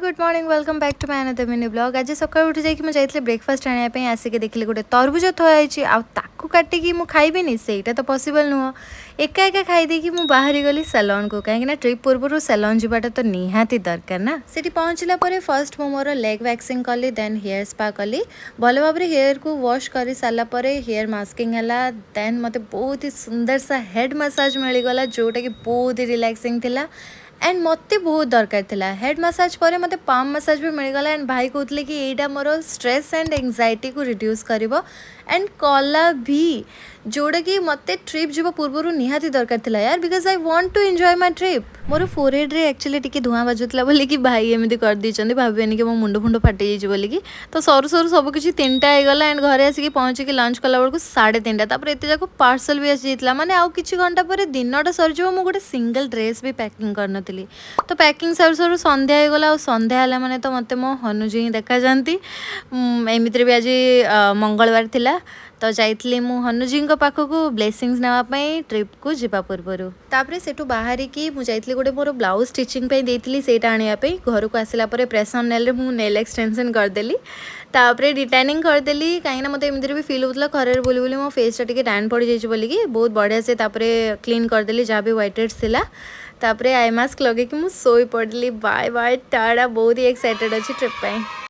Good morning welcome back to my another mini blog. आज सकाळु उठी जाइए मुझे ब्रेकफास्ट आने आसिक देखिए गोटे तरबुज थी आकु काटिकी मुझे खाइबी सेटा तो पॉसिबल नुह। एका एका खाईदी मुझे बाहरी गली सैलून को कहीं ट्रिप पूर्व सैलून जाटा तो निहाती दरकार ना। सेठी पहुँचला फर्स्ट मु मोर लेग वैक्सिंग कली देन हेयर स्पा कली भल भाव हेयर को वॉश कर सारापर हेयर मास्किंग है देन मत बहुत ही सुंदर सा हेड मसाज मिलगला जोटा कि बहुत ही रिलैक्सिंग थिला एंड मत बहुत दरकार थिला। हेड मसाज पर मत पाम मसाज भी मिलगला एंड भाई कहते कि यहाँ मोर स्ट्रेस एंड एंजाइटी को रिड्यूस करिवो एंड कला भी जोड़ा कि मत ट्रिप जीव पूर्व निहाती दरकार थिला यार because I want to enjoy my trip. मोर फोरहेड रे एक्चुअली टिके धुआं बाजुला बोली कि भाई एमती कर देछंदी भाबेनी कि मो मुंड फुंड फाटी जाइए बोली कि तो सरू सरू सब किसी 3टा होगला एंड घरे आसिक पहुँचिक लंच कला बेलू 3:30 तापर एत जाक पार्सल भी आसी जाइए माने आउ किछि घंटा पर दिनटा सरीज मु गोटे सिंगल ड्रेस भी पैकिंग करनी तो पैकिंग सरू सरू संध्या होगला संध्या है मैंने तो मत मो हनुजी ही देखा जाती एमती भी आज मंगलवार थिला तो जाइली मु हनुजी पाखक ब्लेसिंग्स नापी ट्रिप को जीवा पूर्वर तापर से बाहर की मुझे गोटे मोर ब्लाउज स्टिचिंग देती से आने घर को आसला प्रेस ऑन नेल मु नेल एक्सटेंशन करदेली तापर डिटेनिंग करदेली कहीं मत एमती भी फिल होता खरे बुली बुली मो फेसटा टी टैन पड़ जाइए बोलिकी बहुत बढ़िया से क्लीन करदेली जहाँ भी व्हाइट हेड्स थिला तापर आई मास्क लगे कि मुझे शोई पड़ली बाय बाय टाटा बहुत ही एक्साइटेड अच्छी ट्रिप।